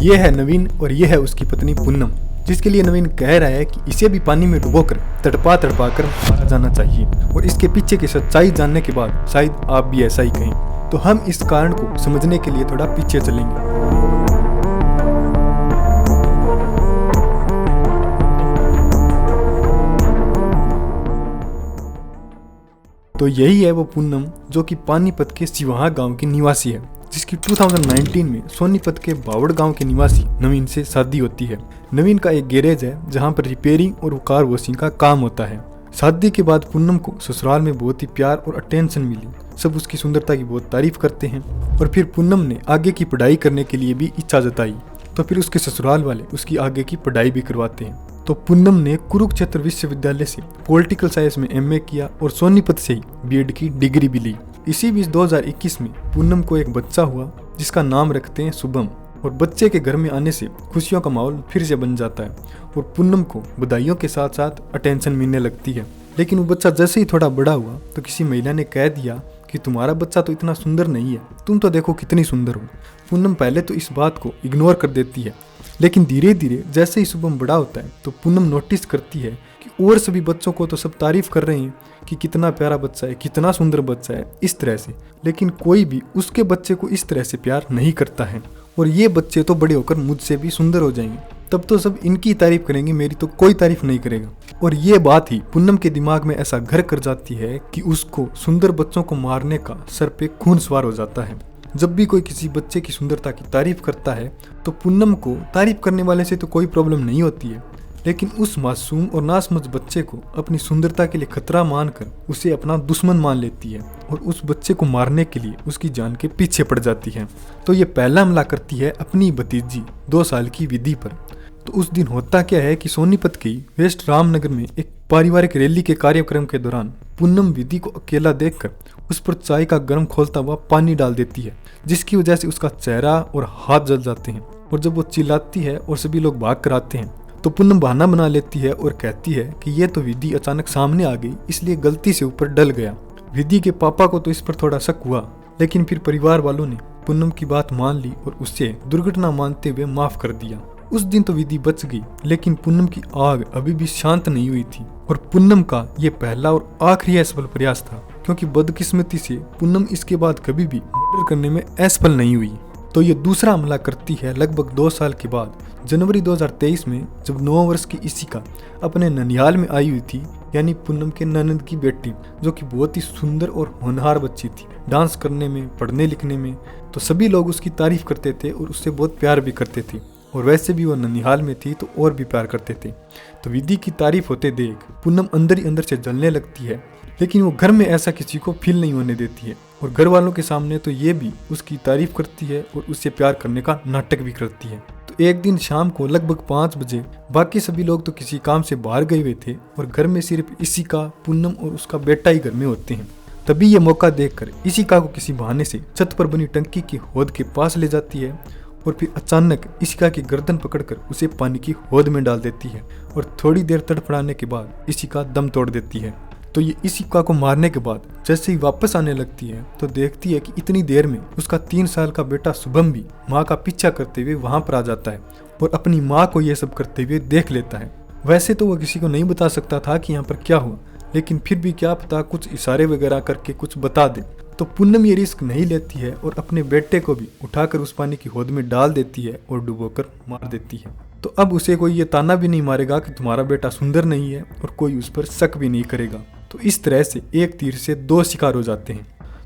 ये है नवीन और ये है उसकी पत्नी पूनम, जिसके लिए नवीन कह रहा है कि इसे भी पानी में डुबोकर तड़पा तड़पा कर मारा जाना चाहिए। और इसके पीछे की सच्चाई जानने के बाद शायद आप भी ऐसा ही कहें। तो हम इस कारण को समझने के लिए थोड़ा पीछे चलेंगे। तो यही है वो पूनम जो कि पानीपत के सिवाहा गांव की निवासी है, जिसकी 2019 में सोनीपत के बावड़ गांव के निवासी नवीन से शादी होती है। नवीन का एक गैरेज है जहां पर रिपेयरिंग और कार वॉशिंग का काम होता है। शादी के बाद पूनम को ससुराल में बहुत ही प्यार और अटेंशन मिली। सब उसकी सुंदरता की बहुत तारीफ करते हैं और फिर पूनम ने आगे की पढ़ाई करने के लिए भी इच्छा जताई, तो फिर उसके ससुराल वाले उसकी आगे की पढ़ाई भी करवाते हैं। तो पूनम ने कुरुक्षेत्र विश्वविद्यालय से पॉलिटिकल साइंस में एमए किया और सोनीपत से ही बीएड की डिग्री भी ली। इसी बीच 2021 में पूनम को एक बच्चा हुआ जिसका नाम रखते हैं शुभम। और बच्चे के घर में आने से खुशियों का माहौल फिर से बन जाता है और पूनम को बधाइयों के साथ साथ अटेंशन मिलने लगती है। लेकिन वो बच्चा जैसे ही थोड़ा बड़ा हुआ तो किसी महिला ने कह दिया कि तुम्हारा बच्चा तो इतना सुंदर नहीं है, तुम तो देखो कितनी सुंदर हो। पूनम पहले तो इस बात को इग्नोर कर देती है, लेकिन धीरे धीरे जैसे ही शुभम बड़ा होता है तो पूनम नोटिस करती है कि और सभी बच्चों को तो सब तारीफ कर रहे हैं कि कितना प्यारा बच्चा है, कितना सुंदर बच्चा है इस तरह से, लेकिन कोई भी उसके बच्चे को इस तरह से प्यार नहीं करता है। और ये बच्चे तो बड़े होकर मुझसे भी सुंदर हो जाएंगे, तब तो सब इनकी तारीफ करेंगे, मेरी तो कोई तारीफ नहीं करेगा। और ये बात ही पूनम के दिमाग में ऐसा घर कर जाती है कि उसको सुंदर बच्चों को मारने का सर पे खून सवार हो जाता है। जब भी कोई किसी बच्चे की सुंदरता की तारीफ करता है तो पूनम को तारीफ करने वाले से तो कोई प्रॉब्लम नहीं होती है, लेकिन उस मासूम और नासमझ बच्चे को अपनी सुंदरता के लिए खतरा मानकर उसे अपना दुश्मन मान लेती है और उस बच्चे को मारने के लिए उसकी जान के पीछे पड़ जाती है। तो ये पहला हमला करती है अपनी भतीजी 2 साल की विधि पर। तो उस दिन होता क्या है कि सोनीपत के वेस्ट रामनगर में एक पारिवारिक रैली के कार्यक्रम के दौरान पूनम विधि को अकेला देखकर उस पर चाय का गर्म खोलता हुआ पानी डाल देती है, जिसकी वजह से उसका चेहरा और हाथ जल जाते हैं। और जब वो चिल्लाती है और सभी लोग भाग कर आते हैं तो पूनम बहाना बना लेती है और कहती है कि ये तो विधि अचानक सामने आ गई, इसलिए गलती से ऊपर डल गया। विधि के पापा को तो इस पर थोड़ा शक हुआ, लेकिन फिर परिवार वालों ने पूनम की बात मान ली और उसे दुर्घटना मानते हुए माफ कर दिया। उस दिन तो विधि बच गई, लेकिन पूनम की आग अभी भी शांत नहीं हुई थी। और पूनम का ये पहला और आखिरी असफल प्रयास था, क्योंकि बदकिस्मती से पूनम इसके बाद कभी भी मर्डर करने में असफल नहीं हुई। तो ये दूसरा हमला करती है लगभग 2 साल के बाद, जनवरी 2023 में, जब 9 वर्ष की इशिका अपने ननिहाल में आई हुई थी, यानी पूनम के ननद की बेटी, जो कि बहुत ही सुंदर और होनहार बच्ची थी। डांस करने में, पढ़ने लिखने में तो सभी लोग उसकी तारीफ करते थे और उससे बहुत प्यार भी करते थे। और वैसे भी वो ननिहाल में थी तो और भी प्यार करते थे। तो विधि की तारीफ होते देख पूनम अंदर ही अंदर से जलने लगती है, लेकिन वो घर में ऐसा किसी को फील नहीं होने देती है। और घर वालों के सामने तो ये भी उसकी तारीफ करती है और उससे प्यार करने का नाटक भी करती है। तो एक दिन शाम को लगभग 5 बजे बाकी सभी लोग तो किसी काम से बाहर गए हुए थे और घर में सिर्फ इशिका, पूनम और उसका बेटा ही घर में होते हैं। तभी ये मौका देखकर इशिका को किसी बहाने से छत पर बनी टंकी की हौद के पास ले जाती है और फिर अचानक इशिका की गर्दन पकड़कर उसे पानी की हौद में डाल देती है और थोड़ी देर तड़फड़ाने के बाद इशिका दम तोड़ देती है। तो ये इशिका को मारने के बाद जैसे ही वापस आने लगती है तो देखती है कि इतनी देर में उसका 3 साल का बेटा शुभम भी माँ का पीछा करते हुए वहां पर आ जाता है और अपनी माँ को ये सब करते हुए देख लेता है। वैसे तो वो किसी को नहीं बता सकता था कि यहाँ पर क्या हुआ, लेकिन फिर भी क्या पता कुछ इशारे वगैरह करके कुछ बता दे। तो पूनम ये रिस्क नहीं लेती है और अपने बेटे को भी उठाकर उस पानी की हौद में डाल देती है और डुबोकर मार देती है। तो अब उसे कोई ये ताना भी नहीं मारेगा कि तुम्हारा बेटा सुंदर नहीं है और कोई उस पर शक भी नहीं करेगा। तो इस तरह से एक तीर से 2 शिकार हो जाते हैं।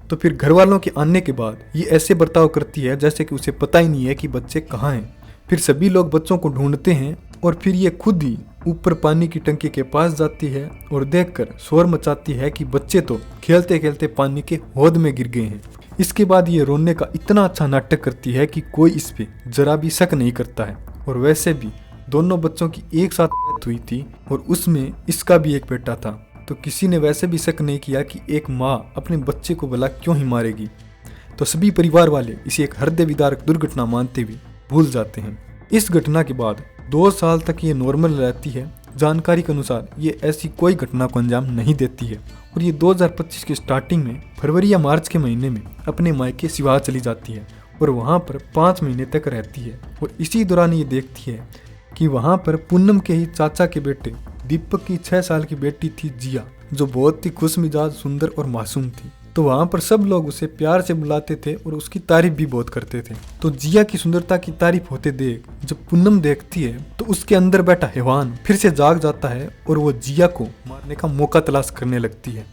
तो फिर घर वालों के आने के बाद ये ऐसे बर्ताव करती है जैसे कि उसे पता ही नहीं है कि बच्चे कहाँ हैं। फिर सभी लोग बच्चों को ढूंढते हैं और फिर ये खुद ही ऊपर पानी की टंकी के पास जाती है और देखकर शोर मचाती है कि बच्चे तो खेलते खेलते पानी के हौद में गिर गए हैं। इसके बाद ये रोने का इतना अच्छा नाटक करती है कि कोई इस पे जरा भी शक नहीं करता है। और वैसे भी दोनों बच्चों की एक साथ मौत हुई थी और उसमें इसका भी एक बेटा था, तो किसी ने वैसे भी शक नहीं किया कि एक माँ अपने बच्चे को भला क्यों ही मारेगी। तो सभी परिवार वाले इसे एक हृदय विदारक दुर्घटना मानते हुए भूल जाते हैं। इस घटना के बाद 2 साल तक ये नॉर्मल रहती है। जानकारी के अनुसार ये ऐसी कोई घटना को अंजाम नहीं देती है और ये 2025 के स्टार्टिंग में फरवरी या मार्च के महीने में अपने मायके सिवाहा चली जाती है और वहाँ पर 5 महीने तक रहती है। और इसी दौरान ये देखती है कि वहाँ पर पूनम के ही चाचा के बेटे दीपक की 6 साल की बेटी थी जिया, जो बहुत ही खुश मिजाज, सुंदर और मासूम थी। तो वहाँ पर सब लोग उसे प्यार से बुलाते थे और उसकी तारीफ भी बहुत करते थे। तो जिया की सुंदरता की तारीफ होते देख जब पूनम देखती है तो उसके अंदर बैठा हैवान फिर से जाग जाता है और वो जिया को मारने का मौका तलाश करने लगती है।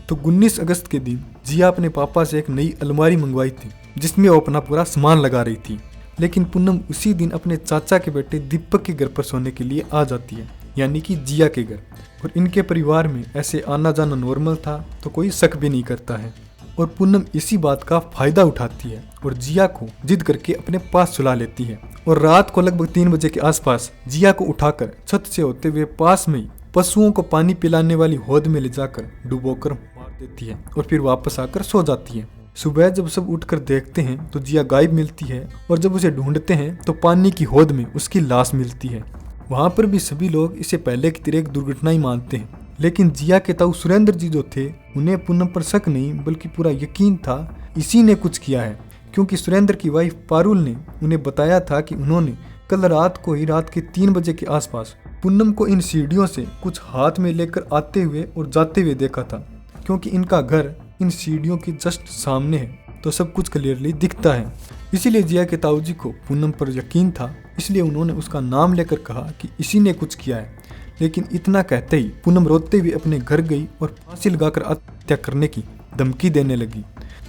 तो 19 अगस्त के दिन जिया अपने पापा से एक नई अलमारी मंगवाई थी जिसमें वो अपना पूरा सामान लगा रही थी। लेकिन पूनम उसी दिन अपने चाचा के बेटे दीपक के घर पर सोने के लिए आ जाती है, यानी कि जिया के घर। और इनके परिवार में ऐसे आना जाना नॉर्मल था, तो कोई शक भी नहीं करता है। और पूनम इसी बात का फायदा उठाती है और जिया को जिद करके अपने पास सुला लेती है। और रात को लगभग 3 बजे के आसपास जिया को उठाकर छत से होते हुए पास में ही पशुओं को पानी पिलाने वाली हौद में ले जाकर डुबोकर मार देती है और फिर वापस आकर सो जाती है। सुबह जब सब उठकर देखते हैं तो जिया गायब मिलती है और जब उसे ढूंढते हैं तो पानी की हौद में उसकी लाश मिलती है। वहाँ पर भी सभी लोग इसे पहले की तरह एक दुर्घटना ही मानते हैं, लेकिन जिया के ताऊ सुरेंद्र जी जो थे उन्हें पूनम पर शक नहीं बल्कि पूरा यकीन था इसी ने कुछ किया है, क्योंकि सुरेंद्र की वाइफ पारुल ने उन्हें बताया था कि उन्होंने कल रात को ही रात के 3 बजे के आसपास पूनम को इन सीढ़ियों से कुछ हाथ में लेकर आते हुए और जाते हुए देखा था। क्योंकि इनका घर इन सीढ़ियों के जस्ट सामने है तो सब कुछ क्लियरली दिखता है। इसीलिए जिया के ताऊ जी को पूनम पर यकीन था, इसलिए उन्होंने उसका नाम लेकर कहा कि इसी ने कुछ किया है। लेकिन इतना कहते ही पूनम रोते हुए अपने घर गई और फांसी लगाकर आत्महत्या करने की धमकी देने लगी।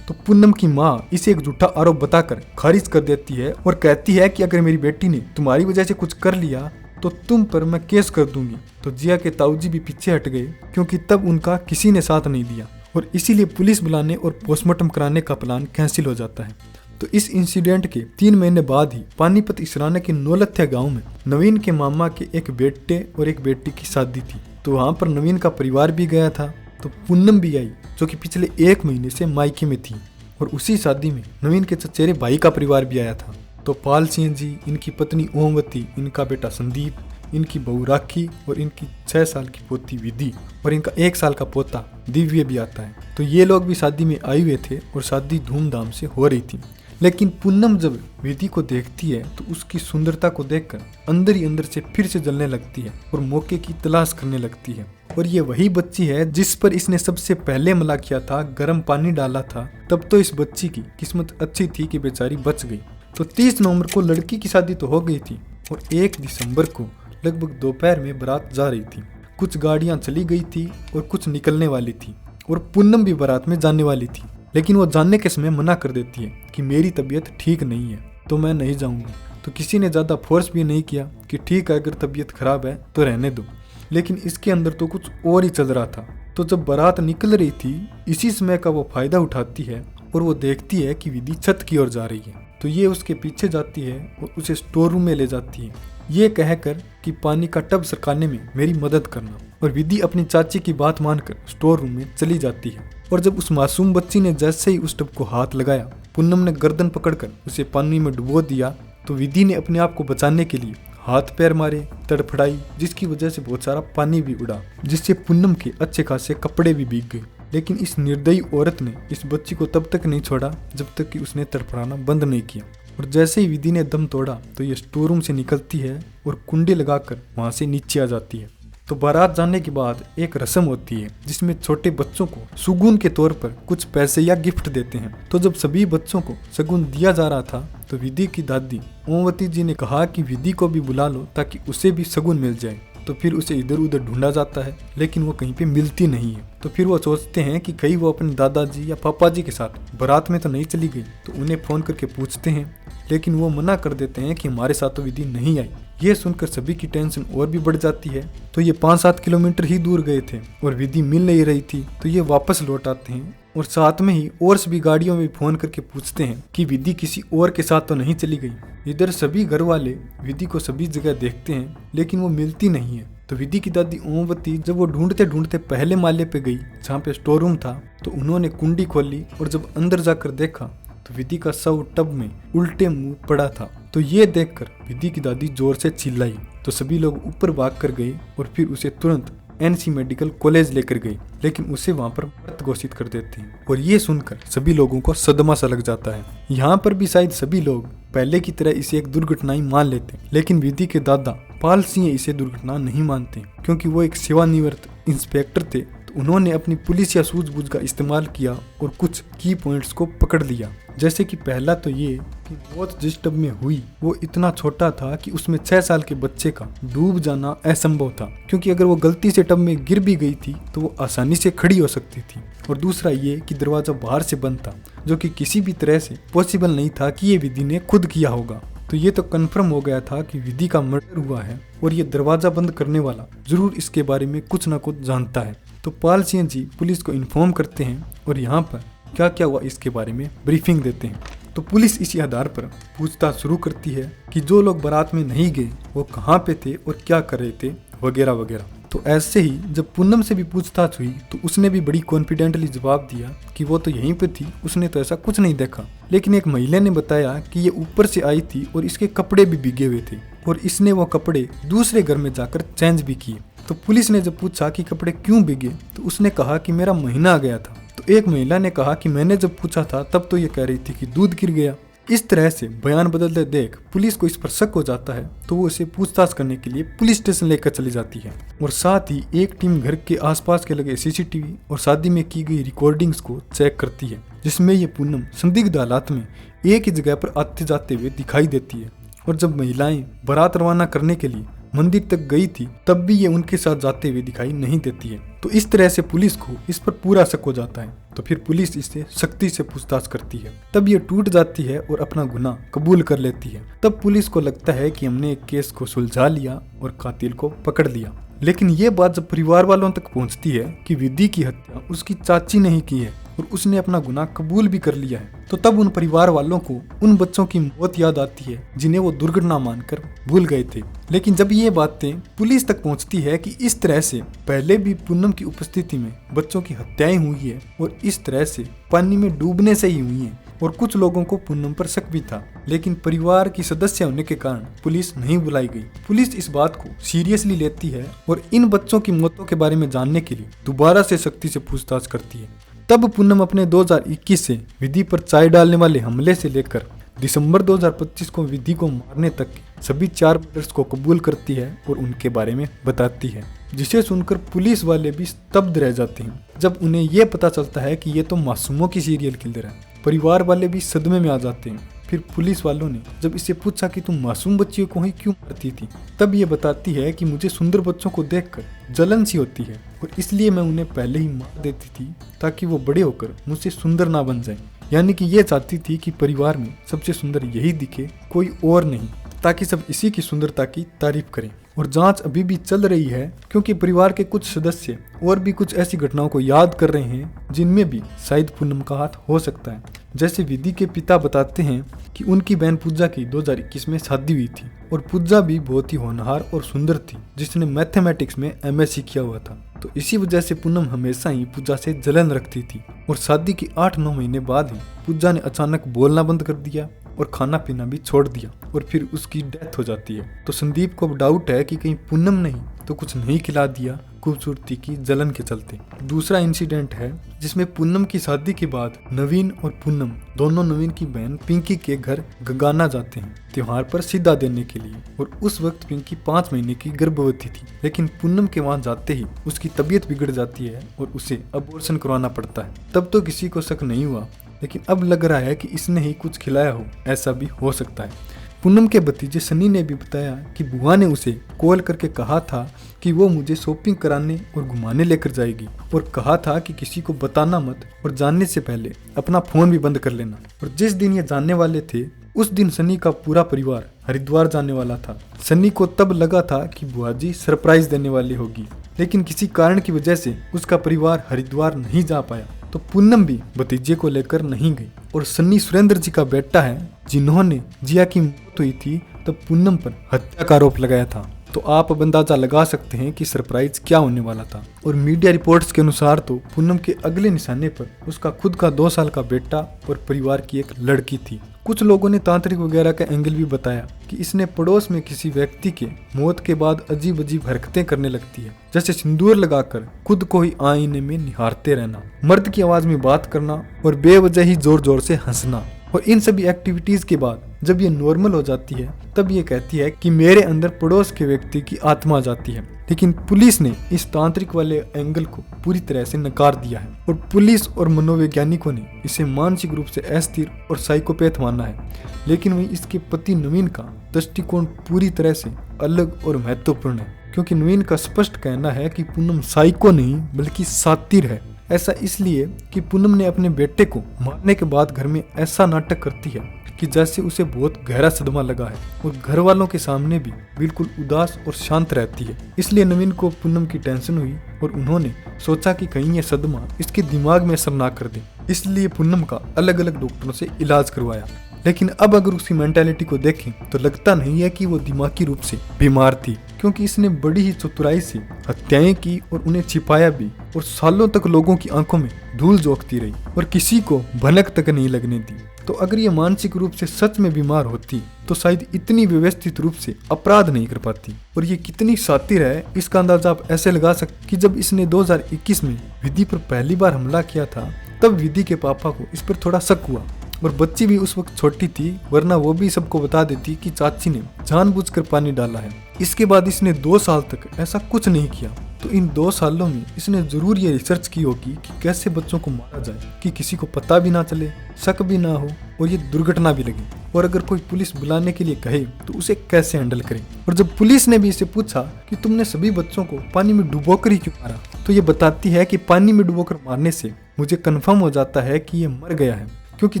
तो पूनम की माँ इसे एक झूठा आरोप बताकर खारिज कर देती है और कहती है कि अगर मेरी बेटी ने तुम्हारी वजह से कुछ कर लिया तो तुम पर मैं केस कर दूंगी। तो जिया के ताऊ जी भी पीछे हट गए, क्योंकि तब उनका किसी ने साथ नहीं दिया और इसीलिए पुलिस बुलाने और पोस्टमार्टम कराने का प्लान कैंसिल हो जाता है। तो इस इंसिडेंट के 3 महीने बाद ही पानीपत इसराना के नौलथ्या गांव में नवीन के मामा के एक बेटे और एक बेटी की शादी थी। तो वहां पर नवीन का परिवार भी गया था, तो पूनम भी आई जो कि पिछले 1 महीने से मायके में थी। और उसी शादी में नवीन के चचेरे भाई का परिवार भी आया था। तो पाल सिंह जी, इनकी पत्नी ओमवती, इनका बेटा संदीप, इनकी बहू राखी और इनकी 6 साल की पोती विधि और इनका 1 साल का पोता दिव्य भी आता है। तो ये लोग भी शादी में आए हुए थे और शादी धूमधाम से हो रही थी। लेकिन पूनम जब विधि को देखती है तो उसकी सुंदरता को देखकर अंदर ही अंदर से फिर से जलने लगती है और मौके की तलाश करने लगती है। और ये वही बच्ची है जिस पर इसने सबसे पहले हमला किया था, गर्म पानी डाला था। तब तो इस बच्ची की किस्मत अच्छी थी कि बेचारी बच गई। तो 30 नवंबर को लड़की की शादी तो हो गई थी और 1 दिसंबर को लगभग दोपहर में बारात जा रही थी। कुछ गाड़ियां चली गई थी और कुछ निकलने वाली थी और पूनम भी बारात में जाने वाली थी। लेकिन वो जाने के समय मना कर देती है कि मेरी तबीयत ठीक नहीं है तो मैं नहीं जाऊंगी। तो किसी ने ज़्यादा फोर्स भी नहीं किया कि ठीक है अगर तबीयत खराब है तो रहने दो। लेकिन इसके अंदर तो कुछ और ही चल रहा था। तो जब बारात निकल रही थी इसी समय का वो फायदा उठाती है और वो देखती है कि विधि छत की ओर जा रही है। तो ये उसके पीछे जाती है और उसे स्टोर रूम में ले जाती है, ये कहकर कि पानी का टब सरकाने में मेरी मदद करना। और विधि अपनी चाची की बात मानकर स्टोर रूम में चली जाती है। और जब उस मासूम बच्ची ने जैसे ही उस टब को हाथ लगाया, पूनम ने गर्दन पकड़कर उसे पानी में डुबो दिया। तो विधि ने अपने आप को बचाने के लिए हाथ पैर मारे, तड़फड़ाई, जिसकी वजह से बहुत सारा पानी भी उड़ा, जिससे पूनम के अच्छे खासे कपड़े भी भीग गए। लेकिन इस निर्दयी औरत ने इस बच्ची को तब तक नहीं छोड़ा जब तक कि उसने तड़फड़ाना बंद नहीं किया। और जैसे ही विधि ने दम तोड़ा तो ये स्टोर रूम से निकलती है और कुंडी लगाकर वहां से नीचे आ जाती है। तो बारात जाने के बाद एक रस्म होती है जिसमें छोटे बच्चों को सुगुन के तौर पर कुछ पैसे या गिफ्ट देते हैं। तो जब सभी बच्चों को सगुन दिया जा रहा था तो विधि की दादी ओमवती जी ने कहा कि विधि को भी बुला लो ताकि उसे भी सगुन मिल जाए। तो फिर उसे इधर उधर ढूंढा जाता है लेकिन वो कहीं पे मिलती नहीं है। तो फिर वो सोचते हैं कि कहीं वो अपने दादाजी या पापा जी के साथ बारात में तो नहीं चली गई। तो उन्हें फोन करके पूछते हैं लेकिन वो मना कर देते हैं कि हमारे साथ तो विधि नहीं आई। ये सुनकर सभी की टेंशन और भी बढ़ जाती है। तो ये 5-7 किलोमीटर ही दूर गए थे और विधि मिल नहीं रही थी। तो ये वापस लौट आते हैं और साथ में ही और सभी गाड़ियों में फोन करके पूछते हैं कि विधि किसी और के साथ तो नहीं चली गई। इधर सभी घर वाले विधि को सभी जगह देखते हैं लेकिन वो मिलती नहीं है। तो विधि की दादी ओमवती जब वो ढूंढते ढूंढते पहले माले पे गई जहाँ पे स्टोर रूम था तो उन्होंने कुंडी खोली और जब अंदर जाकर देखा तो विधि का शव टब में उल्टे मुंह पड़ा था। तो ये देखकर विधि की दादी जोर से चिल्लाई। तो सभी लोग ऊपर भाग कर गए और फिर उसे तुरंत एनसी मेडिकल कॉलेज लेकर गए, लेकिन उसे वहां पर मृत घोषित कर देते हैं। और ये सुनकर सभी लोगों को सदमा सा लग जाता है। यहाँ पर भी शायद सभी लोग पहले की तरह इसे एक दुर्घटना ही मान लेते, लेकिन विधि के दादा पाल सिंह इसे दुर्घटना नहीं मानते, क्योंकि वो एक सेवानिवृत्त इंस्पेक्टर थे। तो उन्होंने अपनी पुलिस या सूझबूझ का इस्तेमाल किया और कुछ की पॉइंट्स को पकड़ लिया। जैसे कि पहला तो ये कि मौत जिस टब में हुई वो इतना छोटा था कि उसमें 6 साल के बच्चे का डूब जाना असंभव था, क्योंकि अगर वो गलती से टब में गिर भी गई थी तो वो आसानी से खड़ी हो सकती थी। और दूसरा ये कि दरवाजा बाहर से बंद था, जो कि किसी भी तरह से पॉसिबल नहीं था कि ये विधि ने खुद किया होगा। तो ये तो कंफर्म हो गया था कि विधि का मर्डर हुआ है और ये दरवाजा बंद करने वाला जरूर इसके बारे में कुछ ना कुछ जानता है। तो पाल सिंह जी पुलिस को इन्फॉर्म करते हैं और यहाँ पर क्या क्या हुआ इसके बारे में ब्रीफिंग देते हैं। तो पुलिस इसी आधार पर पूछताछ शुरू करती है कि जो लोग बारात में नहीं गए वो कहाँ पे थे और क्या कर रहे थे वगैरह वगैरह। तो ऐसे ही जब पूनम से भी पूछताछ हुई तो उसने भी बड़ी कॉन्फिडेंटली जवाब दिया कि वो तो यहीं पे थी, उसने तो ऐसा कुछ नहीं देखा। लेकिन एक महिला ने बताया कि ये ऊपर से आई थी और इसके कपड़े भी भीगे हुए थे और इसने वो कपड़े दूसरे घर में जाकर चेंज भी किए। तो पुलिस ने जब पूछा कि कपड़े क्यों भीगे तो उसने कहा कि मेरा महीना आ गया था। तो एक महिला ने कहा कि मैंने जब पूछा था तब तो ये कह रही थी कि दूध गिर गया। इस तरह से बयान बदलते देख पुलिस को इस पर शक हो जाता है, तो वो इसे पूछताछ करने के लिए पुलिस स्टेशन लेकर चली जाती है। और साथ ही एक टीम घर के आसपास के लगे सीसीटीवी और शादी में की गई रिकॉर्डिंग्स को चेक करती है, जिसमें ये पूनम संदिग्ध हालात में एक ही जगह पर आते जाते हुए दिखाई देती है। और जब महिलाएं बारात रवाना करने के लिए मंदिर तक गई थी तब भी ये उनके साथ जाते हुए दिखाई नहीं देती है। तो इस तरह से पुलिस को इस पर पूरा शक हो जाता है। तो फिर पुलिस इससे सख्ती से पूछताछ करती है। तब ये टूट जाती है और अपना गुनाह कबूल कर लेती है। तब पुलिस को लगता है कि हमने एक केस को सुलझा लिया और कातिल को पकड़ लिया। लेकिन ये बात जब परिवार वालों तक पहुंचती है कि विधि की हत्या उसकी चाची ने ही की है और उसने अपना गुनाह कबूल भी कर लिया है, तो तब उन परिवार वालों को उन बच्चों की मौत याद आती है जिन्हें वो दुर्घटना मानकर भूल गए थे। लेकिन जब ये बातें पुलिस तक पहुंचती है कि इस तरह से पहले भी पूनम की उपस्थिति में बच्चों की हत्याएं हुई है और इस तरह से पानी में डूबने से ही हुई है, और कुछ लोगों को पूनम पर शक भी था, लेकिन परिवार की सदस्य होने के कारण पुलिस नहीं बुलाई गई। पुलिस इस बात को सीरियसली लेती है और इन बच्चों की मौतों के बारे में जानने के लिए दोबारा से सख्ती से पूछताछ करती है। तब पूनम अपने 2021 से विधि पर चाय डालने वाले हमले से लेकर दिसंबर 2025 को विधि को मारने तक सभी 4 मर्डर्स को कबूल करती है और उनके बारे में बताती है, जिसे सुनकर पुलिस वाले भी स्तब्ध रह जाते हैं जब उन्हें यह पता चलता है कि ये तो मासूमों की सीरियल किलर है। परिवार वाले भी सदमे में आ जाते हैं। फिर पुलिस वालों ने जब इसे पूछा कि तुम मासूम बच्चियों को ही क्यों मारती थी, तब ये बताती है कि मुझे सुंदर बच्चों को देखकर जलन सी होती है और इसलिए मैं उन्हें पहले ही मार देती थी ताकि वो बड़े होकर मुझसे सुंदर ना बन जाएं। यानी कि ये चाहती थी कि परिवार में सबसे सुंदर यही दिखे, कोई और नहीं, ताकि सब इसी की सुंदरता की तारीफ करें। और जांच अभी भी चल रही है क्योंकि परिवार के कुछ सदस्य और भी कुछ ऐसी घटनाओं को याद कर रहे हैं जिनमें भी शायद पूनम का हाथ हो सकता है। जैसे विधि के पिता बताते हैं कि उनकी बहन पूजा की 2021 में शादी हुई थी और पूजा भी बहुत ही होनहार और सुंदर थी, जिसने मैथमेटिक्स में MSc किया हुआ था। तो इसी वजह से पूनम हमेशा ही पूजा से जलन रखती थी और शादी के 8-9 महीने बाद ही पूजा ने अचानक बोलना बंद कर दिया और खाना पीना भी छोड़ दिया और फिर उसकी डेथ हो जाती है। तो संदीप को डाउट है कि कहीं पूनम नहीं तो कुछ नहीं खिला दिया खूबसूरती की जलन के चलते। दूसरा इंसिडेंट है जिसमें पूनम की शादी के बाद नवीन और पूनम दोनों नवीन की बहन पिंकी के घर गंगाना जाते हैं त्योहार पर सीधा देने के लिए। और उस वक्त पिंकी 5 महीने की गर्भवती थी, लेकिन पूनम के वहां जाते ही उसकी तबीयत बिगड़ जाती है और उसे अबॉर्शन करवाना पड़ता है। तब तो किसी को शक नहीं हुआ, लेकिन अब लग रहा है कि इसने ही कुछ खिलाया हो, ऐसा भी हो सकता है। पूनम के भतीजे सनी ने भी बताया कि बुआ ने उसे कॉल करके कहा था कि वो मुझे शॉपिंग कराने और घुमाने लेकर जाएगी और कहा था कि किसी को बताना मत और जानने से पहले अपना फोन भी बंद कर लेना। और जिस दिन ये जानने वाले थे उस दिन सनी का पूरा परिवार हरिद्वार जाने वाला था। सनी को तब लगा था कि बुआ जी सरप्राइज देने वाली होगी, लेकिन किसी कारण की वजह से उसका परिवार हरिद्वार नहीं जा पाया। तो पूनम भी भतीजे को लेकर नहीं गई। और सन्नी सुरेंद्र जी का बेटा है जिन्होंने जिया की मौत हुई थी तब पूनम पर हत्या का आरोप लगाया था। तो आप अब अंदाजा लगा सकते हैं कि सरप्राइज क्या होने वाला था। और मीडिया रिपोर्ट्स के अनुसार तो पूनम के अगले निशाने पर उसका खुद का 2 साल का बेटा और परिवार की एक लड़की थी। कुछ लोगों ने तांत्रिक वगैरह का एंगल भी बताया कि इसने पड़ोस में किसी व्यक्ति के मौत के बाद अजीब अजीब हरकतें करने लगती है, जैसे सिंदूर लगाकर खुद को ही आईने में निहारते रहना, मर्द की आवाज में बात करना और बेवजह ही जोर जोर से हंसना। और इन सभी एक्टिविटीज के बाद जब ये नॉर्मल हो जाती है तब ये कहती है कि मेरे अंदर पड़ोस के व्यक्ति की आत्मा जाती है। लेकिन पुलिस ने इस तांत्रिक वाले एंगल को पूरी तरह से नकार दिया है और पुलिस और मनोवैज्ञानिकों ने इसे मानसिक रूप से अस्थिर और साइकोपैथ माना है। लेकिन वही इसके पति नवीन का दृष्टिकोण पूरी तरह से अलग और महत्वपूर्ण है, क्योंकि नवीन का स्पष्ट कहना है कि पूनम साइको नहीं बल्कि सातिर है। ऐसा इसलिए कि पूनम ने अपने बेटे को मारने के बाद घर में ऐसा नाटक करती है कि जैसे उसे बहुत गहरा सदमा लगा है और घर वालों के सामने भी बिल्कुल उदास और शांत रहती है। इसलिए नवीन को पूनम की टेंशन हुई और उन्होंने सोचा कि कहीं ये सदमा इसके दिमाग में असर ना कर दे। इसलिए पूनम का अलग अलग डॉक्टरों से इलाज करवाया। लेकिन अब अगर उसकी मेंटालिटी को देखें तो लगता नहीं है कि वो दिमागी रूप से बीमार थी, क्योंकि इसने बड़ी ही चतुराई से हत्याएं की और उन्हें छिपाया भी और सालों तक लोगों की आंखों में धूल झोंकती रही और किसी को भनक तक नहीं लगने दी। तो अगर ये मानसिक रूप से सच में बीमार होती तो शायद इतनी व्यवस्थित रूप से अपराध नहीं कर पाती। और ये कितनी शातिर है इसका अंदाजा आप ऐसे लगा सकते कि जब इसने 2021 में विधि पर पहली बार हमला किया था तब विधि के पापा को इस पर थोड़ा शक हुआ और बच्ची भी उस वक्त छोटी थी, वरना वो भी सबको बता देती कि चाची ने जानबूझकर पानी डाला है। इसके बाद इसने 2 साल तक ऐसा कुछ नहीं किया। तो इन 2 सालों में इसने जरूर ये रिसर्च की होगी कि कैसे बच्चों को मारा जाए कि किसी को पता भी ना चले, शक भी ना हो और ये दुर्घटना भी लगे। और अगर कोई पुलिस बुलाने के लिए कहे तो उसे कैसे हैंडल करे। और जब पुलिस ने भी इसे पूछा कि तुमने सभी बच्चों को पानी में डुबोकर ही क्यों मारा, तो ये बताती है कि पानी में डुबोकर मारने से मुझे कन्फर्म हो जाता है कि ये मर गया है, क्योंकि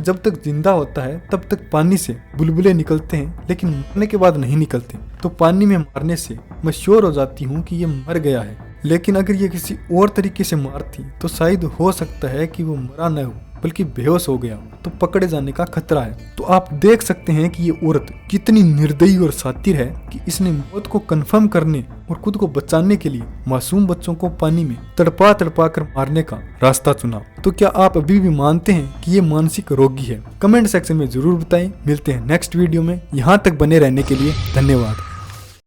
जब तक जिंदा होता है तब तक पानी से बुलबुले निकलते हैं, लेकिन मरने के बाद नहीं निकलते। तो पानी में मारने से मैं श्योर हो जाती हूँ कि ये मर गया है। लेकिन अगर ये किसी और तरीके से मारती तो शायद हो सकता है कि वो मरा न हो बल्कि बेहोश हो गया, तो पकड़े जाने का खतरा है। तो आप देख सकते हैं कि ये औरत कितनी निर्दयी और शातिर है कि इसने मौत को कंफर्म करने और खुद को बचाने के लिए मासूम बच्चों को पानी में तड़पा तड़पा कर मारने का रास्ता चुना। तो क्या आप अभी भी मानते हैं कि ये मानसिक रोगी है? कमेंट सेक्शन में जरूर बताएं। मिलते हैं नेक्स्ट वीडियो में। यहाँ तक बने रहने के लिए धन्यवाद।